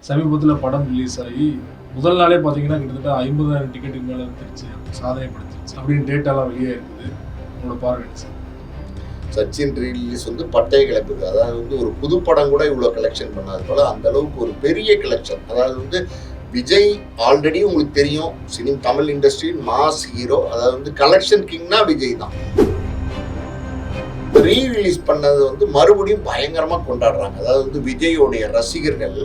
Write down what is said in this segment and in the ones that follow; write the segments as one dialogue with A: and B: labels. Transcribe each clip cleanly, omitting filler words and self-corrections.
A: சமீபத்தில் படம் ரிலீஸ் ஆகி முதல் நாளே பார்த்தீங்கன்னா கிட்டத்தட்ட 50,000 டிக்கெட்டுக்கு மேலே வந்துருச்சு, சாதனை படுத்துருச்சு அப்படின்னு டேட்டாலாம் வெளியே இருக்குது. உங்களோட பார்வை சார்?
B: சச்சின் ரிலீஸ் பட்டைய கிளப்புது. அதாவது ஒரு புது படம் கூட இவ்வளோ கலெக்ஷன் பண்ணாது போல அந்த அளவுக்கு ஒரு பெரிய கலெக்ஷன். அதாவது விஜய் ஆல்ரெடி உங்களுக்கு தெரியும், தமிழ் இண்டஸ்ட்ரியின் மாஸ் ஹீரோ. அதாவது கலெக்ஷன் கிங்னா விஜய் தான். ரீ ரிலீஸ் பண்ணது மறுபடியும் பயங்கரமா கொண்டாடுறாங்க. அதாவது விஜயோடைய ரசிகர்கள்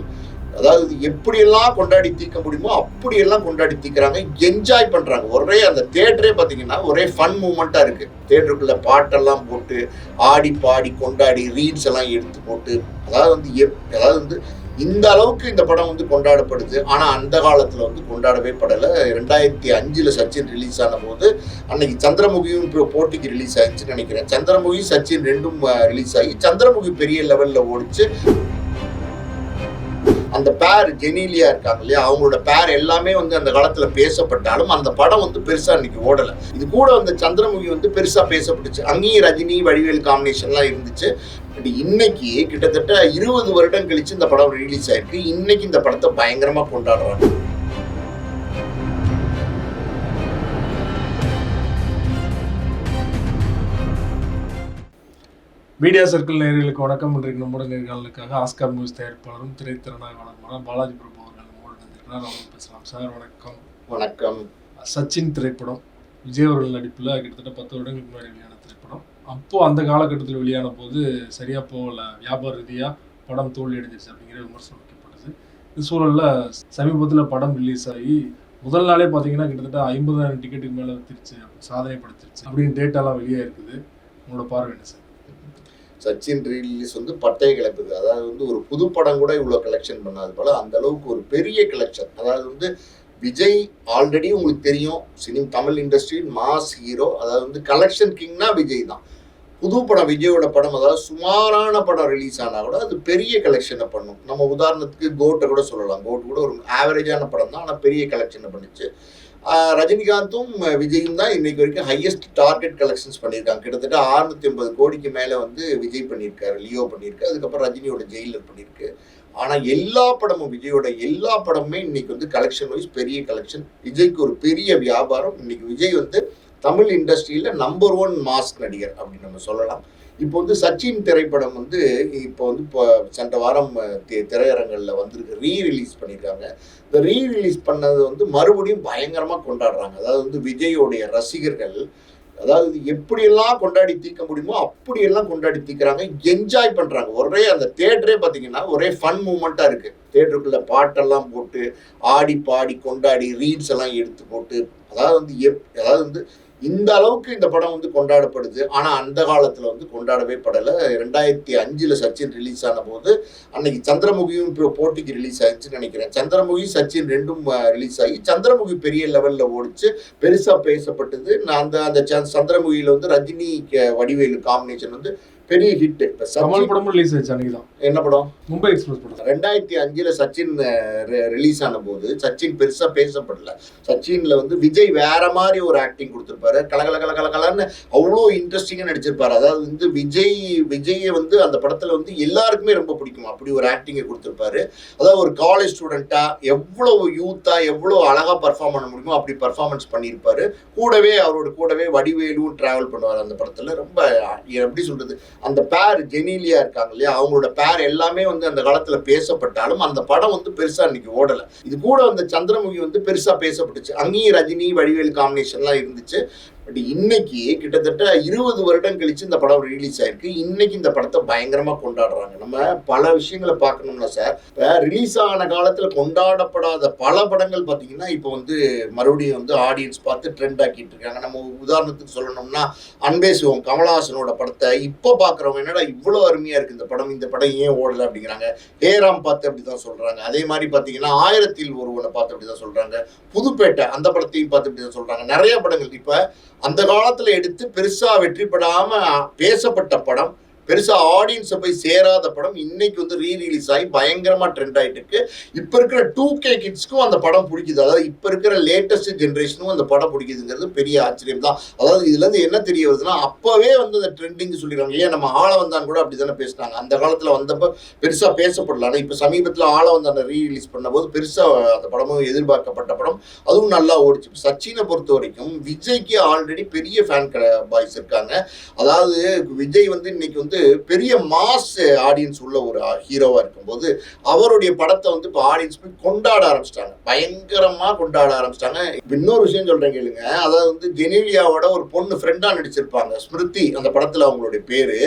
B: எப்படியெல்லாம் கொண்டாடி தீர்க்க முடியுமோ அப்படியெல்லாம் கொண்டாடி தீர்க்கிறாங்க, என்ஜாய் பண்றாங்க. ஒரே அந்த தியேட்டரே பார்த்தீங்கன்னா ஒரே ஃபன் மூமெண்டா இருக்கு. தியேட்டருக்குள்ள பாட்டெல்லாம் போட்டு ஆடி பாடி கொண்டாடி ரீல்ஸ் எல்லாம் எடுத்து போட்டு அதாவது இந்த அளவுக்கு இந்த படம் கொண்டாடப்படுது. ஆனா அந்த காலத்துல கொண்டாடவே படலை. 2005 சச்சின் ரிலீஸ் ஆன போது அன்னைக்கு சந்திரமுகியும் போட்டிக்கு ரிலீஸ் ஆயிடுச்சுன்னு நினைக்கிறேன். சந்திரமுகி சச்சின் ரெண்டும் ரிலீஸ் ஆகி சந்திரமுகி பெரிய லெவல்ல ஓடிச்சு. அந்த பேர் ஜெனிலியா இருக்காங்க இல்லையா, அவங்களோட பேர் எல்லாமே அந்த காலத்துல பேசப்பட்டாலும் அந்த படம் பெருசா இன்னைக்கு ஓடல. இது கூட சந்திரமுகி பெருசா பேசப்பட்டுச்சு. அங்கேயும் ரஜினி வடிவேல் காம்பினேஷன்லாம் இருந்துச்சு. பட் இன்னைக்கு கிட்டத்தட்ட 20 வருடம் கழிச்சு இந்த படம் ரிலீஸ் ஆயிருக்கு. இன்னைக்கு இந்த படத்தை பயங்கரமா கொண்டாடுறாங்க.
A: மீடியா சர்க்கிள் நேயர்களுக்கு வணக்கம். இன்றைக்கு நம்முடைய நேர்காணலுக்காக ஆஸ்கார் மூவிஸ் தயாரிப்பாளரும் திரைத்திறனாய்வாளருமான பாலாஜி பிரபு அவர்கள் நம்மோடு வந்திருக்கிறார். அவங்க பேசலாம். சார் வணக்கம்.
B: வணக்கம்.
A: சச்சின் திரைப்படம் விஜய் அவர்கள் நடிப்பில் கிட்டத்தட்ட 10 வருடங்களுக்கு முன்னாடி வெளியான திரைப்படம். அப்போ அந்த காலகட்டத்தில் வெளியான போது சரியா போகல, வியாபார ரீதியா படம் தோல்வி அடைஞ்சிருச்சு அப்படிங்கிற விமர்சனம் வைக்கப்பட்டது. இந்த சூழல்ல சமீபத்தில் படம் ரிலீஸ் ஆகி முதல் நாளே பார்த்தீங்கன்னா கிட்டத்தட்ட 50,000 டிக்கெட்டுக்கு மேலே வந்துருச்சு, சாதனை படுத்துருச்சு அப்படின்னு டேட்டாலாம் வெளியே இருக்குது. உங்களோட பார்வை என்ன சார்?
B: சச்சின் ரிலீஸ் பட்டைய கிளப்புது. அதாவது ஒரு புது படம் கூட இவ்வளோ கலெக்ஷன் பண்ணாது போல அந்த அளவுக்கு ஒரு பெரிய கலெக்ஷன். அதாவது விஜய் ஆல்ரெடி உங்களுக்கு தெரியும், தமிழ் இண்டஸ்ட்ரியின் மாஸ் ஹீரோ. அதாவது கலெக்ஷன் கிங்னா விஜய் தான். புது படம் விஜயோட படம், அதாவது சுமாரான படம் ரிலீஸ் ஆனால் கூட அது பெரிய கலெக்ஷனை பண்ணும். நம்ம உதாரணத்துக்கு கோட்டை கூட சொல்லலாம். கோட் கூட ஒரு ஆவரேஜான படம் தான், ஆனால் பெரிய கலெக்ஷனை பண்ணிச்சு. ரஜினிகாந்தும் விஜயும் தான் இன்னைக்கு வரைக்கும் ஹையஸ்ட் டார்கெட் கலெக்ஷன்ஸ் பண்ணியிருக்காங்க. கிட்டத்தட்ட 650 கோடிக்கு மேலே விஜய் பண்ணியிருக்காரு, லியோ பண்ணியிருக்கு, அதுக்கப்புறம் ரஜினியோட ஜெயிலர் பண்ணியிருக்கு. ஆனால் எல்லா படமும் விஜயோட எல்லா படமுமே இன்னைக்கு கலெக்ஷன் வைஸ் பெரிய கலெக்ஷன். விஜய்க்கு ஒரு பெரிய வியாபாரம். இன்னைக்கு விஜய் தமிழ் இண்டஸ்ட்ரியில நம்பர் 1 மாஸ் நடிகர் அப்படின்னு நம்ம சொல்லலாம். இப்போ சச்சின் திரைப்படம் இப்போ சென்ற வாரம் திரையரங்களில் ரீ ரிலீஸ் பண்ணியிருக்காங்க. இந்த ரீ ரிலீஸ் பண்ணது மறுபடியும் பயங்கரமா கொண்டாடுறாங்க. அதாவது விஜயோடைய ரசிகர்கள் எப்படியெல்லாம் கொண்டாடி தீர்க்க முடியுமோ அப்படியெல்லாம் கொண்டாடி தீர்க்கிறாங்க, என்ஜாய் பண்றாங்க. ஒரே அந்த தியேட்டரே பார்த்தீங்கன்னா ஒரே ஃபன் மூமெண்டா இருக்கு. தியேட்டருக்குள்ள பாட்டெல்லாம் போட்டு ஆடி பாடி கொண்டாடி ரீல்ஸ் எல்லாம் எடுத்து போட்டு அதாவது இந்த அளவுக்கு இந்த படம் கொண்டாடப்படுது. ஆனா அந்த காலத்துல கொண்டாடவே படலை. 2005 சச்சின் ரிலீஸ் ஆன போது அன்னைக்கு சந்திரமுகியும் போட்டிக்கு ரிலீஸ் ஆயிடுச்சுன்னு நினைக்கிறேன். சந்திரமுகி சச்சின் ரெண்டும் ரிலீஸ் ஆகி சந்திரமுகி பெரிய லெவல்ல ஓடிச்சு, பெருசா பேசப்பட்டது. அந்த சந்திரமுகியில ரஜினி வடிவேலு காம்பினேஷன் பெரிய ஹிட்.
A: கமல் படம் ரிலீஸ் ஆச்சு அன்னைக்கு தான்.
B: என்ன படம்?
A: மும்பை எக்ஸ்பிரஸ் படம்.
B: 2005 சச்சின் ரிலீஸ் ஆன போது சச்சின் பெருசா பேசப்படல. சச்சின்ல விஜய் வேற மாதிரி ஒரு ஆக்டிங் கொடுத்திருப்பாரு. கலகலன்னு அவ்வளோ இன்ட்ரெஸ்டிங்கா நடிச்சிருப்பாரு. அதாவது விஜய் அந்த படத்துல எல்லாருக்குமே ரொம்ப பிடிக்கும். அப்படி ஒரு ஆக்டிங்கை கொடுத்திருப்பாரு. அதாவது ஒரு காலேஜ் ஸ்டூடெண்டா எவ்வளவு யூத்தா எவ்வளவு அழகா பர்ஃபார்ம் பண்ண முடியுமோ அப்படி பர்ஃபார்மன்ஸ் பண்ணியிருப்பாரு. அவரோட கூடவே வடிவேலும் டிராவல் பண்ணுவார் அந்த படத்துல. ரொம்ப எப்படி சொல்றது, அந்த பேர் ஜெனிலியா இருக்காங்க இல்லையா, அவங்களோட பேர் எல்லாமே அந்த காலத்துல பேசப்பட்டாலும் அந்த படம் பெருசா இன்னைக்கு ஓடல. இது கூட சந்திரமுகி பெருசா பேசப்பட்டுச்சு. அங்கேயும் ரஜினி வடிவேல் காம்பினேஷன்லாம் இருந்துச்சு. பட் இன்னைக்கு கிட்டத்தட்ட 20 வருடம் கழிச்சு இந்த படம் ரிலீஸ் ஆயிருக்கு. இன்னைக்கு இந்த படத்தை பயங்கரமா கொண்டாடுறாங்க. நம்ம பல விஷயங்களை பார்க்கணும்னா சார், இப்போ ரிலீஸ் ஆன காலத்துல கொண்டாடப்படாத பல படங்கள் பார்த்தீங்கன்னா இப்போ மறுபடியும் ஆடியன்ஸ் பார்த்து ட்ரெண்ட் ஆக்கிட்டு இருக்காங்க. நம்ம உதாரணத்துக்கு சொல்லணும்னா அன்பே சிவம் கமலஹாசனோட படத்தை இப்போ பார்க்குறவங்க என்னடா இவ்வளோ அருமையா இருக்கு இந்த படம் ஏன் ஓடலை அப்படிங்கிறாங்க. ஹேராம் பார்த்து அப்படிதான் சொல்றாங்க. அதே மாதிரி பார்த்தீங்கன்னா 1000ல் ஒருவனை பார்த்து அப்படிதான் சொல்றாங்க. புதுப்பேட்டை அந்த படத்தையும் பார்த்து அப்படிதான் சொல்றாங்க. நிறைய படங்கள் இப்போ அந்த காலத்துல எடுத்து பெருசா வெற்றி பெறாம பேசப்பட்ட படம் பெருசா ஆடியன்ஸை போய் சேராத படம் இன்னைக்கு வந்து ரீரிலீஸ் ஆகி பயங்கரமா ட்ரெண்ட் ஆயிட்டு இருக்கு. இப்ப இருக்கிற 2K கிட்ஸ்க்கும் அந்த படம் பிடிக்குது, அதாவது இப்ப இருக்கிற லேட்டஸ்ட் ஜென்ரேஷனுக்கும் அந்த படம் பிடிக்குதுங்கிறது பெரிய ஆச்சரியம் தான். அதாவது இதுல இருந்து என்ன தெரிய வருதுன்னா, அப்பவே வந்து அந்த ட்ரெண்டிங் சொல்லிடுறாங்க. ஏன் நம்ம ஆள வந்தான் கூட அப்படித்தானே பேசினாங்க, அந்த காலத்துல வந்தப்ப பெருசா பேசப்படல. ஆனா இப்ப சமீபத்துல ஆள வந்தான் ரீரிலீஸ் பண்ண போது பெருசா அந்த படமும் எதிர்பார்க்கப்பட்ட படம், அதுவும் நல்லா ஓடிச்சு. சச்சினை பொறுத்த வரைக்கும் விஜய்க்கு ஆல்ரெடி பெரிய ஃபேன் பாய்ஸ் இருக்காங்க. அதாவது விஜய் வந்து இன்னைக்கு வந்து பெரிய மாஸ் ஆடியன்ஸ் உள்ள ஒரு ஹீரோவா இருக்கும்போது அவருடைய படத்தை வந்து இப்போ ஆடியன்ஸ் போய் கொண்டாட ஆரம்பிச்சிட்டாங்க, பயங்கரமா கொண்டாட ஆரம்பிச்சிட்டாங்க. இன்னொரு விஷயம் சொல்றேன் கேளுங்க, அதாவது வந்து ஜெனீலியாவோட ஒரு பொண்ணு ஃப்ரெண்டா நடிச்சிருப்பாங்க, ஸ்மிருதி, அந்த படத்துல அவங்களுடைய பேரு.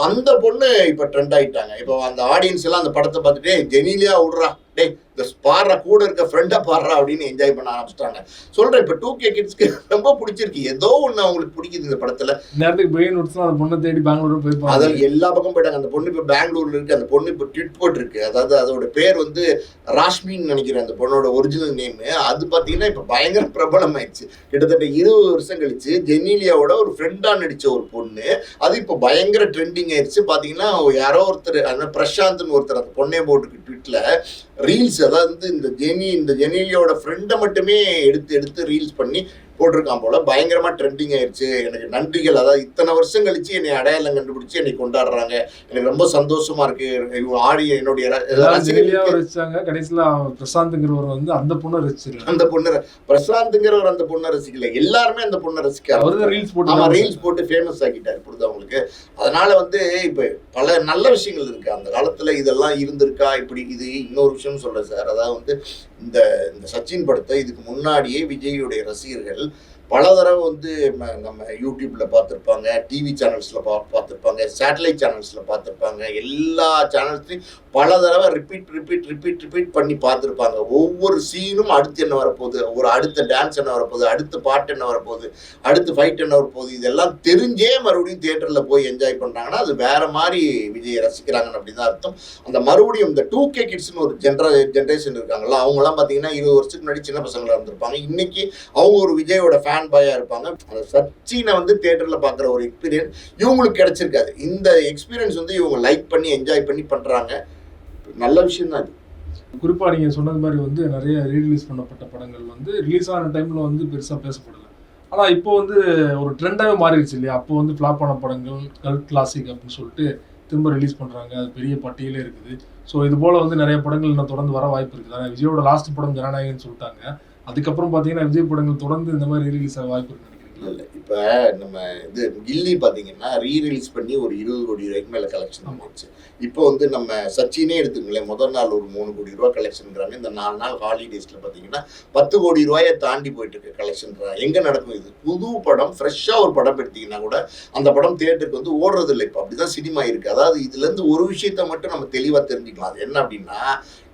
B: அந்த பொண்ணு இப்ப ட்ரெண்ட் ஆயிட்டாங்க. இப்போ அந்த ஆடியன்ஸ் எல்லாம் அந்த படத்தை பார்த்துட்டு ஜெனீலியா விடுறா, டே இந்த பாடுற கூட இருக்க ஃப்ரெண்டா பாடுறா அப்படின்னு என்ஜாய் பண்ண ஆரம்பிச்சிட்டாங்க. சொல்றேன், இப்ப 2K கிட்ஸ்க்கு ரொம்ப பிடிச்சிருக்கு, ஏதோ ஒண்ணு அவங்களுக்கு பிடிக்குது இந்த படத்துல.
A: நேரத்துக்கு பிரெயின் உட்ஸ் அந்த பொண்ணை தேடி பெங்களூர் போயிருப்பாங்க,
B: அதில் எல்லா பக்கம் போயிட்டாங்க. அந்த பொண்ணு இப்ப பெங்களூர்ல இருக்கு. அந்த பொண்ணு இப்ப ட்விட் போட்டிருக்கு, அதாவது அதோட பேர் வந்து ராஷ்மின்னு நினைக்கிறேன் அந்த பொண்ணோட ஒரிஜினல் நேம். அது பாத்தீங்கன்னா இப்ப பயங்கர பிரபலம் ஆயிடுச்சு. கிட்டத்தட்ட 20 வருஷம் கழிச்சு ஜெனீலியாவோட ஒரு ஃப்ரெண்டா நடிச்ச ஒரு பொண்ணு அது இப்ப பயங்கர ட்ரெண்டிங் ஆயிடுச்சு. பாத்தீங்கன்னா யாரோ ஒருத்தர் பிரசாந்த்னு ஒருத்தர் அந்த பொண்ணே போட்டுருக்கு ட்விட்ல ரீல்ஸ், அதாவது இந்த ஜெனீலியோட ஃப்ரெண்டை மட்டுமே எடுத்து ரீல்ஸ் பண்ணி போட்டிருக்கான் போல, பயங்கரமா ட்ரெண்டிங் ஆயிடுச்சு. எனக்கு நன்றிகள், அதாவது இத்தனை வருஷம் கழிச்சு என்னை அடையாளம் கண்டுபிடிச்சு என்னை கொண்டாடுறாங்க, எனக்கு ரொம்ப சந்தோஷமா இருக்கு. ஆடி என்னுடைய
A: கடைசியில பிரசாந்த்ங்கிறவர் வந்து அந்த பொண்ணை ரசிச்சிருக்காங்க.
B: அந்த பொண்ணு பிரசாந்த்ங்கிறவர் அந்த பொண்ணை ரசிக்கல, எல்லாருமே அந்த பொண்ணை ரசிக்க ரீல்ஸ் போட்டு ஃபேமஸ் ஆக்கிட்டாரு, புரியுது அவங்களுக்கு. அதனால வந்து இப்ப பல நல்ல விஷயங்கள் இருக்கு. அந்த காலத்துல இதெல்லாம் இருந்திருக்கா இப்படி. இது இன்னொரு விஷயம் சொல்றேன் சார், அதாவது வந்து இந்த சச்சின் படத்தை இதுக்கு முன்னாடியே விஜயுடைய ரசிகர்கள் பல தடவை வந்து நம்ம யூடியூப்ல பார்த்துருப்பாங்க, டிவி சேனல்ஸ்ல பார்த்துருப்பாங்க, சேட்டலைட் சேனல்ஸ்ல பார்த்துருப்பாங்க, எல்லா சேனல்ஸ்லையும் பல தடவை ரிப்பீட் பண்ணி பார்த்துருப்பாங்க. ஒவ்வொரு சீனும் அடுத்து என்ன வரப்போகுது, ஒரு அடுத்த டான்ஸ் என்ன வரப்போகுது, அடுத்த பாட்டு என்ன வரப்போகுது, அடுத்த ஃபைட் என்ன வரப்போகுது, இதெல்லாம் தெரிஞ்சே மறுபடியும் தியேட்டர்ல போய் என்ஜாய் பண்றாங்கன்னா அது வேற மாதிரி விஜய் ரசிக்கிறாங்கன்னு அப்படின்னு தான் அர்த்தம். அந்த மறுபடியும் இந்த 2K கிட்ஸ்னு ஒரு ஜென்ரேஷன் இருக்காங்களா, அவங்கலாம் பார்த்தீங்கன்னா 20 வருஷத்துக்கு முன்னாடி சின்ன பசங்களா இருந்திருப்பாங்க, இன்னைக்கு அவங்க ஒரு விஜயோட ஃபேன் பாயா இருப்பாங்க. அந்த சச்சினை வந்து தியேட்டர்ல பாக்குற ஒரு எக்ஸ்பீரியன்ஸ் இவங்களுக்கு கிடைச்சிருக்காது. இந்த எக்ஸ்பீரியன்ஸ் வந்து இவங்க லைக் பண்ணி என்ஜாய் பண்ணி பண்றாங்க, நல்ல விஷயம் தான் இது.
A: குறிப்பா நீங்க சொன்னது மாதிரி வந்து நிறைய ரீரிலீஸ் பண்ணப்பட்ட படங்கள் வந்து ரிலீஸ் ஆன டைம்ல வந்து பெருசா பேசப்படல, ஆனா இப்போ வந்து ஒரு ட்ரெண்டாவே மாறிடுச்சு இல்லையா. அப்போ வந்து ஃபிளாப் ஆன படங்கள் கல்ட் கிளாசிக் அப்படின்னு சொல்லிட்டு திரும்ப ரிலீஸ் பண்றாங்க, அது பெரிய பட்டியலே இருக்குது. ஸோ இது போல வந்து நிறைய படங்கள் இன்னும் தொடர்ந்து வர வாய்ப்பு இருக்குது. விஜயோட லாஸ்ட் படம் ஜனநாயகன்னு சொல்லிட்டாங்க, அதுக்கப்புறம் பார்த்தீங்கன்னா விஜய் படங்கள் தொடர்ந்து இந்த மாதிரி ரீரிலீஸ் ஆக வாய்ப்பு இருக்கு நினைக்கிறீங்களா?
B: இல்லை, இப்போ நம்ம இது கில்லி பார்த்தீங்கன்னா ரீரிலீஸ் பண்ணி ஒரு 20 கோடி ரூபாய்க்கு மேலே கலெக்ஷன் ஆகிடுச்சு. இப்போ வந்து நம்ம சச்சினே எடுத்துங்களேன், முதல் நாள் ஒரு 3 கோடி ரூபா கலெக்ஷன்றாங்க. இந்த 4 நாள் ஹாலிடேஸில் பார்த்தீங்கன்னா 10 கோடி ரூபாயை தாண்டி போயிட்டு இருக்கு கலெக்ஷன்றாங்க. எங்கே நடக்கும் இது? புது படம் ஃப்ரெஷ்ஷாக ஒரு படம் எடுத்தீங்கன்னா கூட அந்த படம் தியேட்டருக்கு வந்து ஓடுறது இல்லை. இப்போ அப்படிதான் சினிமா இருக்குது. அதாவது இதுலேருந்து ஒரு விஷயத்த மட்டும் நம்ம தெளிவாக தெரிஞ்சுக்கலாம். அது என்ன அப்படின்னா,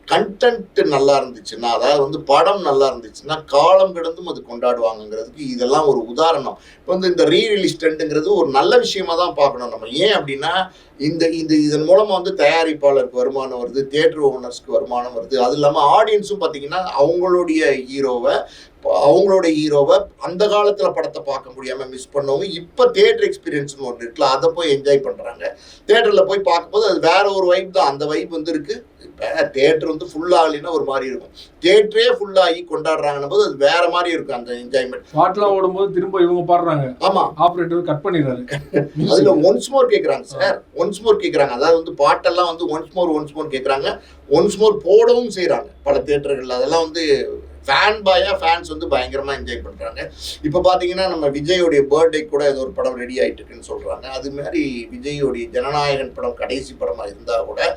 B: கண்டென்ட் நல்லா இருந்துச்சுன்னா, அதாவது வந்து படம் நல்லா இருந்துச்சுன்னா காலம் கடந்தும் அது கொண்டாடுவாங்கிறதுக்கு இதெல்லாம் ஒரு உதாரணம். இப்போ வந்து இந்த ரீரிலீஸ் ட்ரெண்டுங்கிறது ஒரு நல்ல விஷயமா தான் பார்க்கணும் நம்ம. ஏன் அப்படின்னா இதன் மூலமா வந்து தயாரிப்பாளருக்கு வருமானம் வருது, தியேட்டர் ஓனர்ஸ்க்கு வருமானம் வருது. அது இல்லாமல் ஆடியன்ஸும் பார்த்தீங்கன்னா அவங்களுடைய ஹீரோவை அந்த காலத்தில் படத்தை பார்க்க முடியாமல் மிஸ் பண்ணவங்க இப்போ தியேட்டர் எக்ஸ்பீரியன்ஸ்னு ஒன்று இருக்குல்ல, அதை போய் என்ஜாய் பண்ணுறாங்க. தியேட்டரில் போய் பார்க்கும்போது அது வேற ஒரு வைப் தான். அந்த வைப் வந்து இருக்கு. இப்போ தியேட்டர் வந்து ஃபுல்லாகலைன்னா ஒரு மாதிரி இருக்கும், தியேட்டரே ஃபுல்லாகி கொண்டாடுறாங்கன்னு போது அது வேற மாதிரி இருக்கும் அந்த என்ஜாய்மெண்ட்.
A: பாட்டெலாம் ஓடும்போது திரும்ப இவங்க பாடுறாங்க,
B: ஆமாம்,
A: ஆப்ரேட்டர் கட் பண்ணிடுறாரு,
B: அதில் ஒன்ஸ் மோர் கேட்குறாங்க சார், ஒன்ஸ் மோர் கேட்குறாங்க. அதாவது வந்து பாட்டெல்லாம் வந்து ஒன்ஸ் மோர் கேட்குறாங்க, ஒன்ஸ் மோர் போடவும் செய்கிறாங்க பல தியேட்டர்கள். அதெல்லாம் வந்து ஃபேன்ஸ் வந்து பயங்கரமா என்ஜாய் பண்றாங்க. இப்போ பாத்தீங்கன்னா நம்ம விஜயோடைய பர்த்டே கூட ஏதோ ஒரு படம் ரெடி ஆயிட்டு இருக்குன்னு சொல்றாங்க. அது மாதிரி விஜயோடைய ஜனநாயகன் படம் கடைசி படமா இருந்தா கூட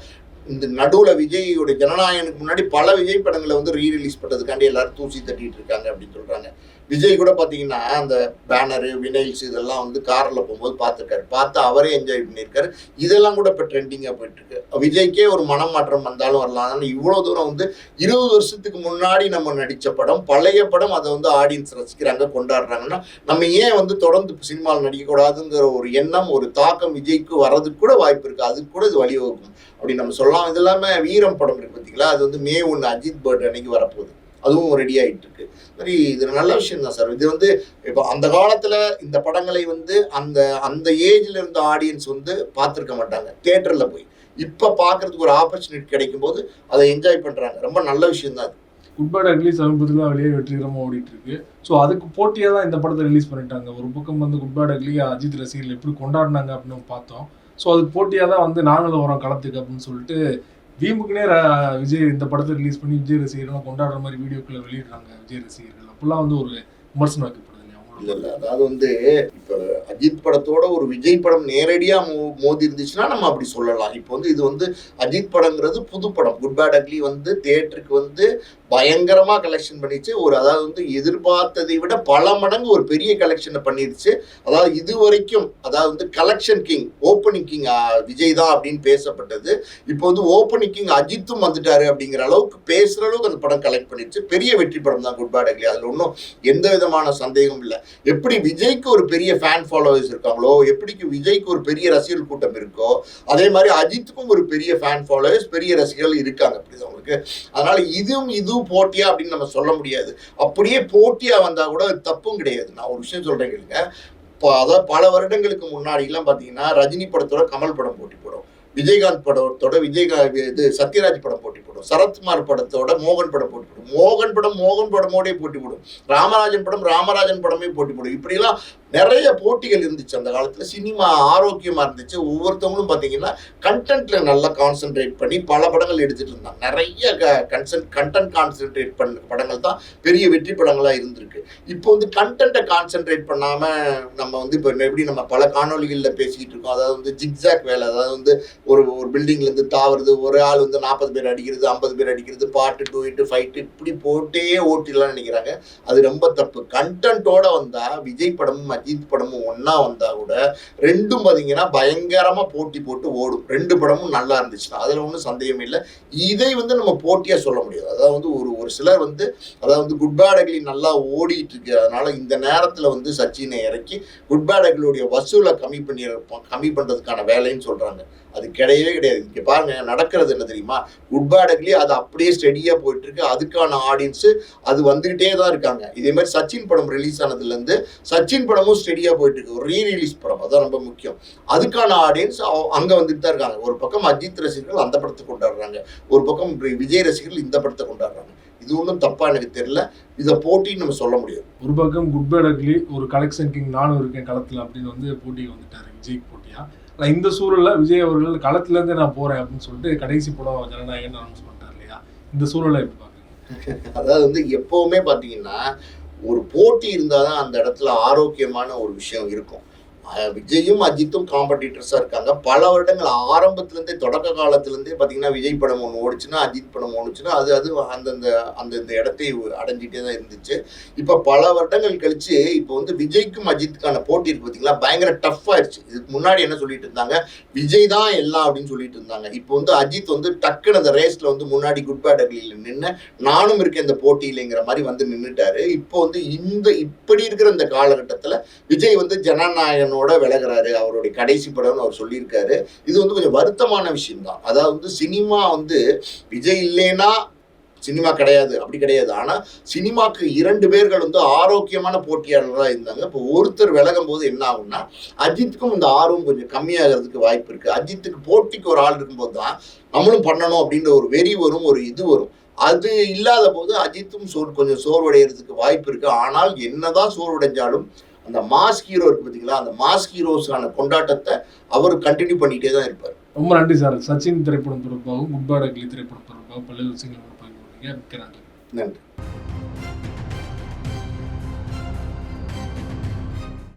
B: இந்த நடுவில் விஜயோடைய ஜனநாயகனுக்கு முன்னாடி பல விஜய் படங்களை வந்து ரீரிலீஸ் பண்ணதுக்காண்டி எல்லாரும் தூசி தட்டிட்டு இருக்காங்க அப்படின்னு சொல்றாங்க. விஜய் கூட பார்த்தீங்கன்னா அந்த பேனரு வினைல்ஸ் இதெல்லாம் வந்து காரில் போகும்போது பார்த்துருக்காரு, பார்த்து அவரே என்ஜாய் பண்ணியிருக்காரு. இதெல்லாம் கூட இப்போ ட்ரெண்டிங்காக போயிட்டுருக்கு. விஜய்க்கே ஒரு மனமாற்றம் வந்தாலும் வரலாம். ஆனால் இவ்வளோ தூரம் வந்து 20 வருஷத்துக்கு முன்னாடி நம்ம நடித்த படம், பழைய படம், அதை வந்து ஆடியன்ஸ் ரசிக்கிறாங்க, கொண்டாடுறாங்கன்னா நம்ம ஏன் வந்து தொடர்ந்து சினிமாவில் நடிக்கக்கூடாதுங்கிற ஒரு எண்ணம், ஒரு தாக்கம் விஜய்க்கு வர்றதுக்கு கூட வாய்ப்பு இருக்குது. அதுக்கு கூட இது வழிவகுக்கும் அப்படின்னு நம்ம சொல்லலாம். இது இல்லாமல் வீரம் படம் இருக்குது பார்த்தீங்களா, அது வந்து May 1 அஜித் பர்த்டே அன்னைக்கு வரப்போகுது. அதுவும் ரெடி ஆகிட்டு இருக்கு. சரி, இது நல்ல விஷயம் தான் சார். இது வந்து இப்போ அந்த காலத்தில் இந்த படங்களை வந்து அந்த அந்த ஏஜில் இருந்த ஆடியன்ஸ் வந்து பார்த்துருக்க மாட்டாங்க தியேட்டரில் போய். இப்போ பார்க்கறதுக்கு ஒரு ஆப்பர்ச்சுனிட்டி கிடைக்கும் போது அதை என்ஜாய் பண்ணுறாங்க. ரொம்ப நல்ல விஷயம் தான் அது.
A: குட் பேட் அக்லி சமீபத்தில் வெளியே வெற்றிகரமாக ஓடிட்டு இருக்கு. ஸோ அதுக்கு போட்டியாக தான் இந்த படத்தை ரிலீஸ் பண்ணிட்டாங்க. ஒரு பக்கம் வந்து குட் பேட் அக்லி அஜித் ரசிகர்கள் எப்படி கொண்டாடினாங்க அப்படின்னு பார்த்தோம். ஸோ அதுக்கு போட்டியாக தான் வந்து நாங்களும் வரோம் களத்துக்கு அப்படின்னு சொல்லிட்டு வீம்புக்குனே விஜய் இந்த படத்தை ரிலீஸ் பண்ணி விஜய் ரசிகர்கள் கொண்டாடுற மாதிரி வீடியோக்களை வெளியிடுறாங்க விஜய் ரசிகர்கள். அப்பெல்லாம் வந்து ஒரு விமர்சனம் வைக்கப்படுது.
B: இல்ல அதாவது வந்து இப்ப அஜித் படத்தோட ஒரு விஜய் படம் நேரடியா மோதி இருந்துச்சுன்னா நம்ம அப்படி சொல்லலாம். இப்போ வந்து இது வந்து அஜித் படங்கிறது புது படம். குட் பேட் அக்லி வந்து தியேட்டருக்கு வந்து பயங்கரமா கலெக்ஷன் பண்ணிச்சு. ஒரு அதாவது வந்து எதிர்பார்த்ததை விட பல மடங்கு ஒரு பெரிய கலெக்ஷனை பண்ணிருச்சு. அதாவது இது வரைக்கும் அதாவது வந்து collection king, opening king Vijay தான் அப்படின்னு பேசப்பட்டது. இப்போ வந்து ஓப்பனிங் கிங் அஜித்தும் வந்துட்டாரு அப்படிங்கிற அளவுக்கு பேசுற அளவுக்கு அந்த படம் கலெக்ட் பண்ணிருச்சு. பெரிய வெற்றி படம் தான் குட் பேட் அக்லி. அதுல ஒன்றும் எந்த விதமான சந்தேகமும் இல்லை. எப்படி விஜய்க்கு ஒரு பெரிய ஃபேன் ஃபாலோவர்ஸ் இருக்காங்களோ, எப்படி விஜய்க்கு ஒரு பெரிய ரசிகர்கள் கூட்டம் இருக்கோ, அதே மாதிரி அஜித்துக்கும் ஒரு பெரிய ஃபேன் ஃபாலோவர்ஸ், பெரிய ரசிகர்கள் இருக்காங்க. அப்படி அவங்களுக்கு. அதனால இதுவும் போட்டியா அப்படின்னு நம்ம சொல்ல முடியாது. அப்படியே போட்டியா வந்தா கூட தப்பும் கிடையாது. நான் ஒரு விஷயம் சொல்றேன் கேளுங்க. அதாவது பல வருடங்களுக்கு முன்னாடி எல்லாம் பாத்தீங்கன்னா ரஜினி படத்தோட கமல் படம் போட்டி போடும், விஜயகாந்த் படத்தோட இது சத்யராஜ் படம் போட்டி போடும், சரத்குமார் படத்தோட மோகன் படம் போட்டி போடும், மோகன் படமோடய போட்டி போடும், ராமராஜன் படமே போட்டி போடும். இப்படிலாம் நிறைய போட்டிகள் இருந்துச்சு அந்த காலத்துல. சினிமா ஆரோக்கியமா இருந்துச்சு. ஒவ்வொருத்தவங்களும் பாத்தீங்கன்னா கண்டென்ட்ல நல்லா கான்சென்ட்ரேட் பண்ணி பல படங்கள் எடுத்துட்டு இருந்தாங்க. நிறைய கண்டென்ட் கான்சென்ட்ரேட் பண்ண படங்கள் தான் பெரிய வெற்றி படங்களா இருந்திருக்கு. இப்போ வந்து கண்டென்ட்டை கான்சென்ட்ரேட் பண்ணாம நம்ம வந்து இப்போ எப்படி நம்ம பல காணொலிகளில் பேசிக்கிட்டு இருக்கோம். அதாவது வந்து ஜிக்ஸாக் வேலை, அதாவது வந்து ஒரு பில்டிங்ல இருந்து தாவுறது, ஒரு ஆள் வந்து 40 பேர் அடிக்கிறது, 50 பேர் அடிக்கிறது, பாட்டு, டூயிட்டு, ஃபைட்டு, இப்படி போட்டே ஓட்டிடலாம் நினைக்கிறாங்க. அது ரொம்ப தப்பு. கண்டென்ட்டோட வந்தா விஜய் படமும் அஜித் படமும் ஒன்னா வந்தா கூட ரெண்டும் பாத்தீங்கன்னா பயங்கரமா போட்டி போட்டு ஓடும். ரெண்டு படமும் நல்லா இருந்துச்சுன்னா அதுல ஒன்றும் சந்தேகம் இல்லை. இதை வந்து நம்ம போட்டியா சொல்ல முடியாது. அதாவது வந்து ஒரு சிலர் வந்து அதாவது குட் பேட் அக்லி நல்லா ஓடிட்டு இருக்கு, அதனால இந்த நேரத்துல வந்து சச்சினை இறக்கி குட் பேட் அக்லியோடைய வசூலை கம்மி பண்றதுக்கான வேலைன்னு சொல்றாங்க. அது கிடையவே கிடையாது. இங்க பாருங்க நடக்கிறது என்ன தெரியுமா? குட் பேட் அக்லி அது அப்படியே ஸ்டெடியா போயிட்டு இருக்கு. அதுக்கான ஆடியன்ஸ் அது வந்துகிட்டே தான் இருக்காங்க. இதே மாதிரி சச்சின் படம் ரிலீஸ் ஆனதுல இருந்து சச்சின் படமும் ஸ்டெடியா போயிட்டு இருக்கு. ஒரு ரீரிலீஸ் படம், அதான் ரொம்ப முக்கியம். அதுக்கான ஆடியன்ஸ் அங்க வந்துட்டு தான் இருக்காங்க. ஒரு பக்கம் அஜித் ரசிகர்கள் அந்த படத்தை கொண்டாடுறாங்க, ஒரு பக்கம் விஜய் ரசிகர்கள் இந்த படத்தை கொண்டாடுறாங்க. இது ஒன்றும் தப்பா எனக்கு தெரியல. இதை போட்டின்னு நம்ம சொல்ல முடியாது.
A: ஒரு பக்கம் குட் பேட் அக்லி ஒரு கலெக்ஷன் கிங், நானும் இருக்கேன் களத்துல அப்படின்னு வந்து போட்டிக்கு வந்துட்டாரு விஜய் போட்டியா. இந்த சூழல்ல விஜய் அவர்கள் களத்துல இருந்து நான் போறேன் அப்படின்னு சொல்லிட்டு கடைசி படம் ஜனநாயகன் அனௌன்ஸ் பண்ணிட்டார் இல்லையா? இந்த சூழலை எப்படி பாக்குறீங்க?
B: அதாவது வந்து எப்பவுமே பாத்தீங்கன்னா ஒரு போட்டி இருந்தாதான் அந்த இடத்துல ஆரோக்கியமான ஒரு விஷயம் இருக்கும். விஜயும் அஜித்தும் காம்படிட்டர்ஸா இருக்காங்க. பல வருடங்கள் ஆரம்பத்திலேருந்தே, தொடக்க காலத்திலேருந்தே பார்த்தீங்கன்னா விஜய் படம் ஒன்று ஓடிச்சுன்னா அஜித் படம் ஓடிச்சுன்னா அது அந்தந்த இடத்தை அடைஞ்சிட்டே தான் இருந்துச்சு. இப்போ பல வருடங்கள் கழிச்சு இப்போ வந்து விஜய்க்கும் அஜித்துக்கான போட்டி இருக்கு பார்த்தீங்களா, பயங்கர டஃப் ஆயிடுச்சு. இதுக்கு முன்னாடி என்ன சொல்லிட்டு இருந்தாங்க, விஜய் தான் எல்லாம் அப்படின்னு சொல்லிட்டு இருந்தாங்க. இப்போ வந்து அஜித் வந்து டக்குன்னு அந்த ரேஸ்ல வந்து முன்னாடி குட் பேட் அக்லியில் நின்று நானும் இருக்கேன் இந்த போட்டியிலங்கிற மாதிரி வந்து நின்றுட்டாரு. இப்போ வந்து இப்படி இருக்கிற இந்த காலகட்டத்தில் விஜய் வந்து ஜனநாயகனோட விலகிறாரு. அவருடைய கடைசி படம்னு அவர் சொல்லியிருக்காரு. இது வந்து கொஞ்சம் வருத்தமான விஷயம் தான். அதாவது சினிமா வந்து விஜய் இல்லைன்னா சினிமா கிடையாது, அப்படி கிடையாது. ஆனா சினிமாக்கு 2 பேர்கள் வந்து ஆரோக்கியமான போட்டியாளர்களாக இருந்தாங்க. இப்போ ஒருத்தர் விலகும் போது என்ன ஆகும்னா அஜித்துக்கும் இந்த ஆர்வம் கொஞ்சம் கம்மியாகிறதுக்கு வாய்ப்பு இருக்கு. அஜித்துக்கு போட்டிக்கு ஒரு ஆள் இருக்கும்போது தான் நம்மளும் பண்ணணும் அப்படின்ற ஒரு வெறி வரும், ஒரு இது வரும். அது இல்லாத போது அஜித்தும் கொஞ்சம் சோர்வடைகிறதுக்கு வாய்ப்பு இருக்கு. ஆனால் என்னதான் சோர்வடைஞ்சாலும் அந்த மாஸ் ஹீரோ இருக்கு பார்த்தீங்களா, அந்த மாஸ் ஹீரோஸான கொண்டாட்டத்தை அவர் கண்டினியூ பண்ணிட்டே தான் இருப்பார்.
A: ரொம்ப நன்றி சார். சச்சின் திரைப்படம் தொடர்பாகவும் குட் பேட் அக்லி திரைப்படம் தொடர்பாகவும் பல்வேறு விஷயங்கள் நன்றி.